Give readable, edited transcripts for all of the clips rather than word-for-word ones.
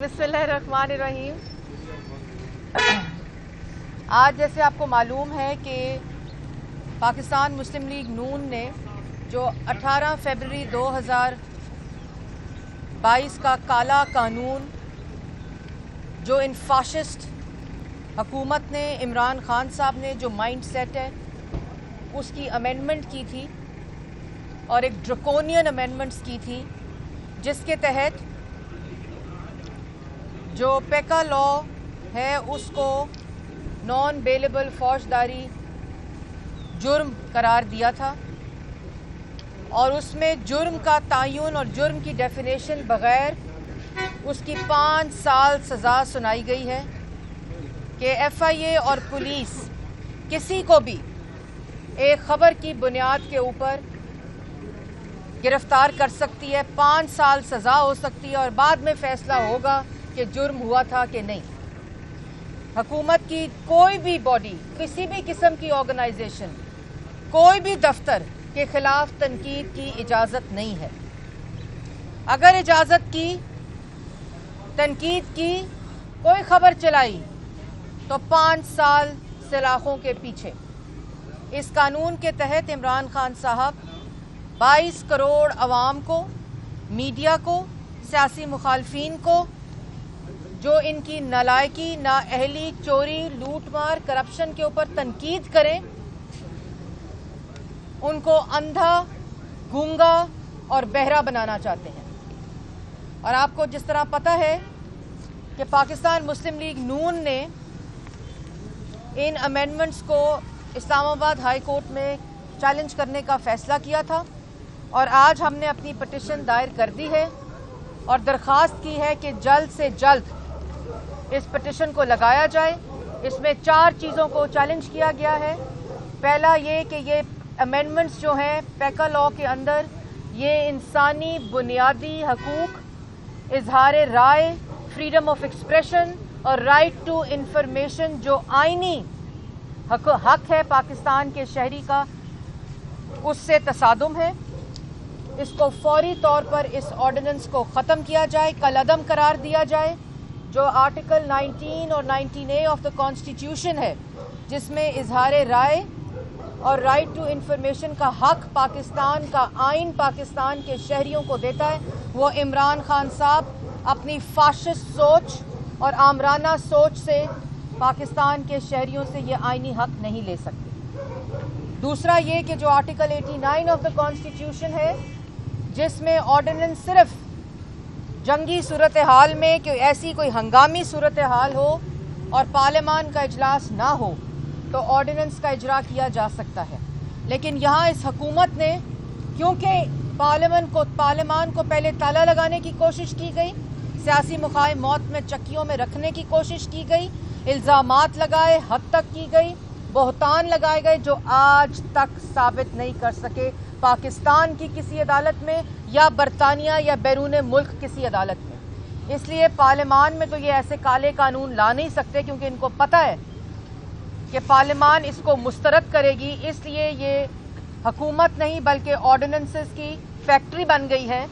बिस्मिल्लाहिर्रहमानिर्रहीम। आज जैसे आपको मालूम है कि पाकिस्तान मुस्लिम लीग नून ने जो 18 फरवरी 2022 का काला कानून जो इन फाशिस्ट हुकूमत ने, इमरान खान साहब ने जो माइंड सेट है उसकी अमेंडमेंट की थी और एक ड्रकोनियन अमेंडमेंट्स की थी, जिसके तहत जो पेका लॉ है उसको नॉन बेलेबल फौजदारी जुर्म करार दिया था और उसमें जुर्म का तयन और जुर्म की डेफिनेशन बग़ैर उसकी 5 साल सज़ा सुनाई गई है कि FIA और पुलिस किसी को भी एक ख़बर की बुनियाद के ऊपर गिरफ़्तार कर सकती है। 5 साल सज़ा हो सकती है और बाद में फ़ैसला होगा कि जुर्म हुआ था कि नहीं। हुकूमत की कोई भी बॉडी, किसी भी किस्म की ऑर्गेनाइजेशन, कोई भी दफ्तर के खिलाफ तनकीद की इजाज़त नहीं है। अगर इजाज़त की, तनकीद की, कोई खबर चलाई तो 5 साल सलाखों के पीछे। इस कानून के तहत इमरान खान साहब 22 करोड़ अवाम को, मीडिया को, सियासी मुखालफीन को जो इनकी नालायकी, नाअहली, चोरी, लूटमार, करप्शन के ऊपर तनकीद करें, उनको अंधा, गूंगा और बहरा बनाना चाहते हैं। और आपको जिस तरह पता है कि पाकिस्तान मुस्लिम लीग नून ने इन अमेंडमेंट्स को इस्लामाबाद हाई कोर्ट में चैलेंज करने का फैसला किया था और आज हमने अपनी पिटीशन दायर कर दी है और दरख्वास्त की है कि जल्द से जल्द इस पिटीशन को लगाया जाए। इसमें 4 चीज़ों को चैलेंज किया गया है। पहला ये कि ये अमेंडमेंट्स जो हैं पेका लॉ के अंदर, ये इंसानी बुनियादी हकूक़, इजहार राय, फ्रीडम ऑफ एक्सप्रेशन और राइट टू इंफॉर्मेशन जो आइनी हक है पाकिस्तान के शहरी का, उससे तसादुम है। इसको फौरी तौर पर इस ऑर्डिनेंस को ख़त्म किया जाए, कलअदम करार दिया जाए। जो आर्टिकल 19 और 19A ऑफ द कॉन्स्टिट्यूशन है, जिसमें इजहार राय और राइट टू इंफॉर्मेशन का हक पाकिस्तान का आइन पाकिस्तान के शहरियों को देता है, वो इमरान खान साहब अपनी फाशिस्ट सोच और आमराना सोच से पाकिस्तान के शहरियों से ये आइनी हक नहीं ले सकते। दूसरा ये कि जो आर्टिकल 89 ऑफ द कॉन्स्टिट्यूशन है, जिसमें ऑर्डिनेंस सिर्फ जंगी सूरत हाल में कि ऐसी कोई हंगामी सूरत हाल हो और पार्लियामान का इजलास ना हो तो ऑर्डिनेंस का इजरा किया जा सकता है। लेकिन यहाँ इस हुकूमत ने, क्योंकि पार्लियामान को पहले ताला लगाने की कोशिश की गई, सियासी मुखालिफ मौत में चक्कियों में रखने की कोशिश की गई, इल्ज़ामात लगाए, हद तक की गई, बहतान लगाए गए जो आज तक साबित नहीं कर सके पाकिस्तान की किसी अदालत में या बरतानिया या बैरून मुल्क किसी अदालत में। इसलिए पार्लियामान में तो ये ऐसे काले कानून ला नहीं सकते, क्योंकि इनको पता है कि पार्लियामान इसको मुस्तरद करेगी। इसलिए ये हुकूमत नहीं बल्कि ऑर्डिनेंसेस की फैक्ट्री बन गई है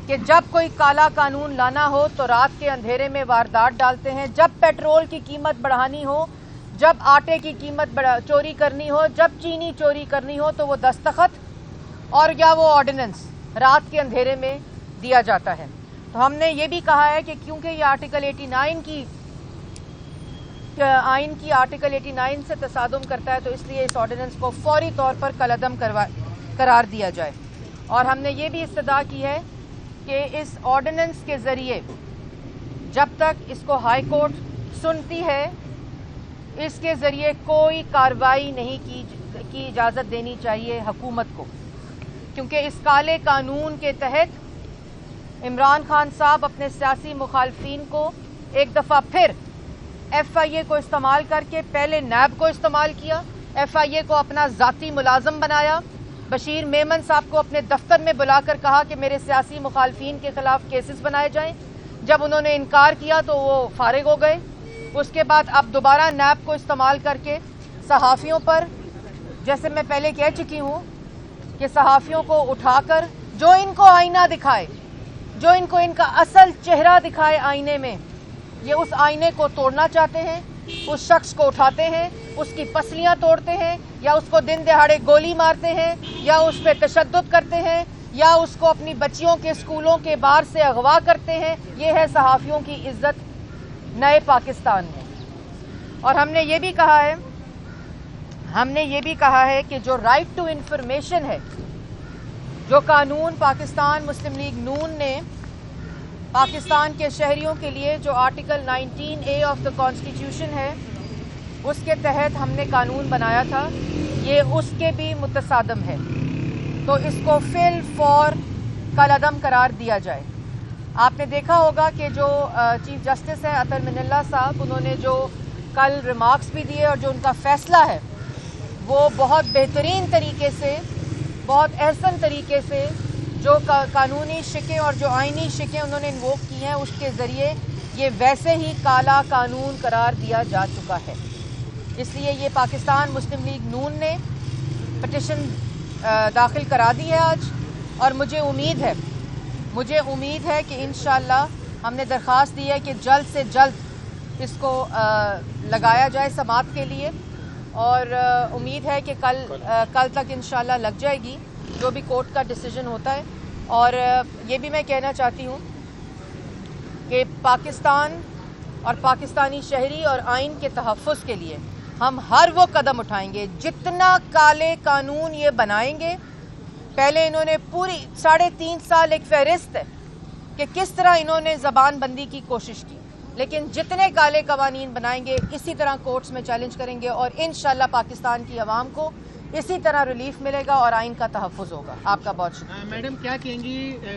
कि जब कोई काला कानून लाना हो तो रात के अंधेरे में वारदात डालते हैं। जब पेट्रोल की कीमत बढ़ानी हो, जब आटे की कीमत चोरी करनी हो, जब चीनी चोरी करनी हो तो वो दस्तखत और या वो ऑर्डिनेंस रात के अंधेरे में दिया जाता है। तो हमने ये भी कहा है कि क्योंकि ये आर्टिकल 89 की आइन की आर्टिकल 89 से तसादुम करता है, तो इसलिए इस ऑर्डिनेंस को फौरी तौर पर कलअदम करार दिया जाए। और हमने ये भी इस्तदा की है कि इस ऑर्डिनेंस के ज़रिए जब तक इसको हाई कोर्ट सुनती है, इसके ज़रिए कोई कार्रवाई नहीं की इजाज़त देनी चाहिए हुकूमत को, क्योंकि इस काले कानून के तहत इमरान खान साहब अपने सियासी मुखालफीन को एक दफ़ा फिर FIA को इस्तेमाल करके, पहले नैब को इस्तेमाल किया, FIA को अपना ज़ाती मुलाजम बनाया, बशीर मेमन साहब को अपने दफ्तर में बुलाकर कहा कि मेरे सियासी मुखालफीन के खिलाफ केसेस बनाए जाएं। जब उन्होंने इनकार किया तो वो फारिग हो गए। उसके बाद अब दोबारा नैब को इस्तेमाल करके सहाफ़ियों पर, जैसे मैं पहले कह चुकी हूँ कि सहाफ़ियों को उठाकर जो इनको आईना दिखाए, जो इनको इनका असल चेहरा दिखाए आईने में, ये उस आईने को तोड़ना चाहते हैं, उस शख्स को उठाते हैं, उसकी पसलियां तोड़ते हैं, या उसको दिन दहाड़े गोली मारते हैं, या उस पर तशद्दुद करते हैं, या उसको अपनी बच्चियों के स्कूलों के बाहर से अगवा करते हैं। ये है सहाफ़ियों की इज्जत नए पाकिस्तान में। और हमने ये भी कहा है कि जो राइट टू इंफॉर्मेशन है, जो कानून पाकिस्तान मुस्लिम लीग नून ने पाकिस्तान के शहरियों के लिए, जो article 19A of the constitution है, उसके तहत हमने कानून बनाया था, ये उसके भी मुतसादम है। तो इसको फिल फॉर कलअदम करार दिया जाए। आपने देखा होगा कि जो चीफ जस्टिस है अतर मिनल्ला साहब, उन्होंने जो कल रिमार्क्स भी दिए और जो उनका फैसला है वो बहुत बेहतरीन तरीके से, बहुत एहसन तरीके से जो कानूनी शिकें और जो आइनी शिकें उन्होंने इन्वोक की हैं, उसके ज़रिए ये वैसे ही काला कानून करार दिया जा चुका है। इसलिए ये पाकिस्तान मुस्लिम लीग नून ने पिटिशन दाखिल करा दी है आज, और मुझे उम्मीद है कि इंशाअल्लाह, हमने दरख्वास्त दी है कि जल्द से जल्द इसको लगाया जाए समाअत के लिए, और उम्मीद है कि कल तक इंशाअल्लाह लग जाएगी, जो भी कोर्ट का डिसीजन होता है। और ये भी मैं कहना चाहती हूँ कि पाकिस्तान और पाकिस्तानी शहरी और आइन के तहफ़्फ़ुज़ के लिए हम हर वो कदम उठाएंगे, जितना काले कानून ये बनाएंगे। पहले इन्होंने पूरी 3.5 साल एक फहरिस्त है कि किस तरह इन्होंने ज़बान बंदी की कोशिश की, लेकिन जितने काले कवानीन बनाएंगे इसी तरह कोर्ट्स में चैलेंज करेंगे, और इंशाअल्लाह पाकिस्तान की आवाम को इसी तरह रिलीफ मिलेगा और आइन का तहफ़्फ़ुज़ होगा। आपका बहुत शुक्रिया। मैडम, क्या कहेंगी,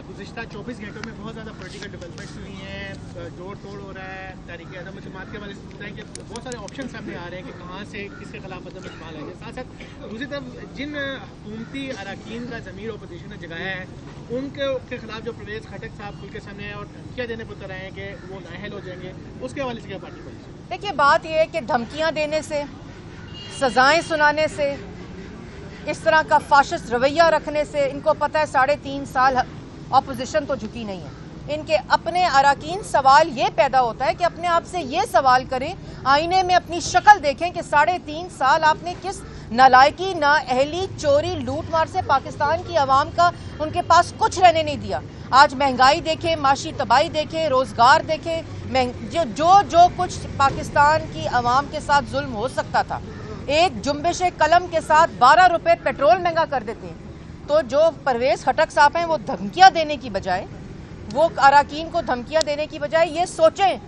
गुज़िश्ता 24 घंटों में बहुत ज़्यादा पॉलिटिकल डेवलपमेंट्स हुई हैं, जोड़ तोड़ हो रहा है तहरीक आज़म मुस्लिमात के वाले से बताएं कि बहुत सारे ऑप्शन सामने आ रहे हैं कि कहाँ से किसके खिलाफ मतलब इस्तेमाल है। साथ साथ दूसरी तरफ जिन हुकूमती अरकान का ज़मीर अपोजिशन ने जगाया है, उनके खिलाफ जो परवेज़ खटक साहब खुल के सामने है और धमकियाँ देने पर रहे हैं कि वो नाअहल हो जाएंगे, उसके हवाले से क्या पार्टी पोजीशन? देखिए, बात यह है कि धमकियाँ देने से, सजाएँ सुनाने से, इस तरह का फाशिस्ट रवैया रखने से, इनको पता है 3.5 साल अपोजिशन तो झुकी नहीं है। इनके अपने अरकान सवाल ये पैदा होता है कि अपने आप से ये सवाल करें, आईने में अपनी शक्ल देखें कि 3.5 साल आपने किस नालायकी, नाअहली, चोरी, लूट मार से पाकिस्तान की आवाम का उनके पास कुछ रहने नहीं दिया। आज महंगाई देखें, माशी तबाही देखें, रोज़गार देखें, जो कुछ पाकिस्तान की आवाम के साथ जुल्म हो सकता था, एक जुम्बिश कलम के साथ 12 रुपए पेट्रोल महंगा कर देते हैं। तो जो परवेज़ खटक साहब हैं, वो धमकियां देने की बजाय, वो अरकान को धमकियां देने की बजाय ये सोचें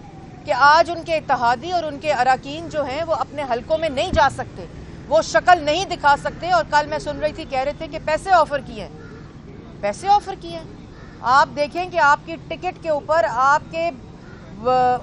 कि आज उनके इत्तेहादी और उनके अरकान जो हैं वो अपने हलकों में नहीं जा सकते, वो शक्ल नहीं दिखा सकते। और कल मैं सुन रही थी, कह रहे थे कि पैसे ऑफ़र किए हैं। आप देखें कि आपकी टिकट के ऊपर, आपके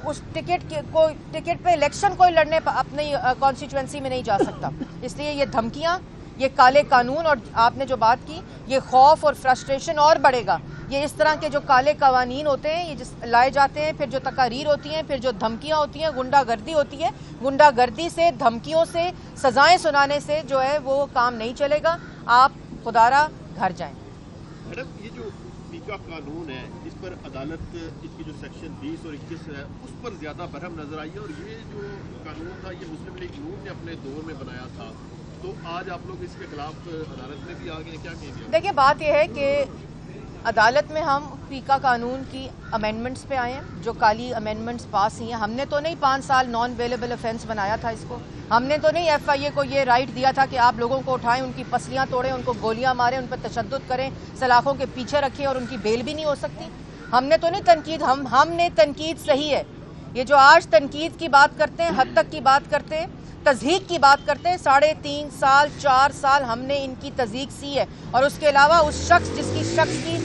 उस टिकट पे इलेक्शन कोई लड़ने अपनी कॉन्स्टिट्यूएंसी में नहीं जा सकता। इसलिए ये धमकियां, ये काले कानून, और आपने जो बात की, ये खौफ और फ्रस्ट्रेशन और बढ़ेगा। ये इस तरह के जो काले कवानीन होते हैं, ये लाए जाते हैं, फिर जो तकारीर होती हैं, फिर जो धमकियां होती हैं, गुंडागर्दी होती है। गुंडागर्दी से, धमकियों से, सजाएं सुनाने से जो है वो काम नहीं चलेगा। आप खुदारा घर जाएं। मैडम, ये जो पीका कानून है, इस पर अदालत इसकी जो सेक्शन 20 और 21 है, उस पर ज़्यादा बरहम नजर आई है, और ये जो कानून था ये मुस्लिम लीग नून ने अपने दौर में बनाया था, तो आज आप लोग इसके खिलाफ अदालत में भी आ गए, क्या कहेंगे? देखिए, बात यह है कि अदालत में हम पीका कानून की अमेंडमेंट्स पे आए हैं, जो काली अमेंडमेंट्स पास हुई हैं। हमने तो नहीं 5 साल नॉन अवेलेबल ऑफेंस बनाया था इसको, हमने तो नहीं FIA को ये राइट दिया था कि आप लोगों को उठाएं, उनकी पसलियां तोड़ें, उनको गोलियां मारें, उन पर तशद्दुद करें, सलाखों के पीछे रखें और उनकी बेल भी नहीं हो सकती। हमने तो नहीं तनकीद, हमने तनकीद सही है। ये जो आज तनकीद की बात करते हैं, हद तक की बात करते हैं, तज़हीक की बात करते हैं, 3.5 साल 4 साल हमने इनकी तज़हीक सी है। और उसके अलावा उस जिसकी शख्स की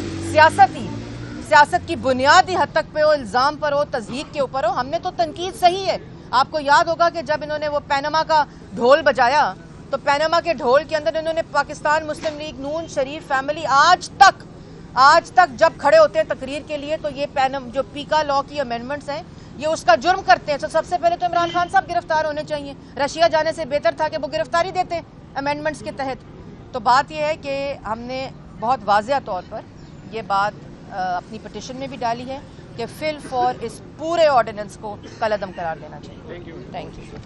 सियासत की बुनियादी हद तक पे हो, इल्ज़ाम पर हो, तज़हीक के ऊपर हो, हमने तो तनकीद सही है। आपको याद होगा कि जब इन्होंने वो पैनामा का ढोल बजाया, तो पैनामा के ढोल के अंदर इन्होंने पाकिस्तान मुस्लिम लीग नून शरीफ फैमिली आज तक जब खड़े होते हैं तकरीर के लिए, तो ये जो पीका लॉ की अमेंडमेंट्स हैं, ये उसका जुर्म करते हैं। तो सबसे पहले तो इमरान खान साहब गिरफ्तार होने चाहिए। रशिया जाने से बेहतर था कि वो गिरफ्तारी देते अमेंडमेंट्स के तहत। तो बात यह है कि हमने बहुत वाज़ेह तौर पर ये बात اپنی پٹیشن میں بھی ڈالی ہے کہ فی الفور اس پورے آرڈیننس کو کالعدم قرار دینا چاہیے. Thank you.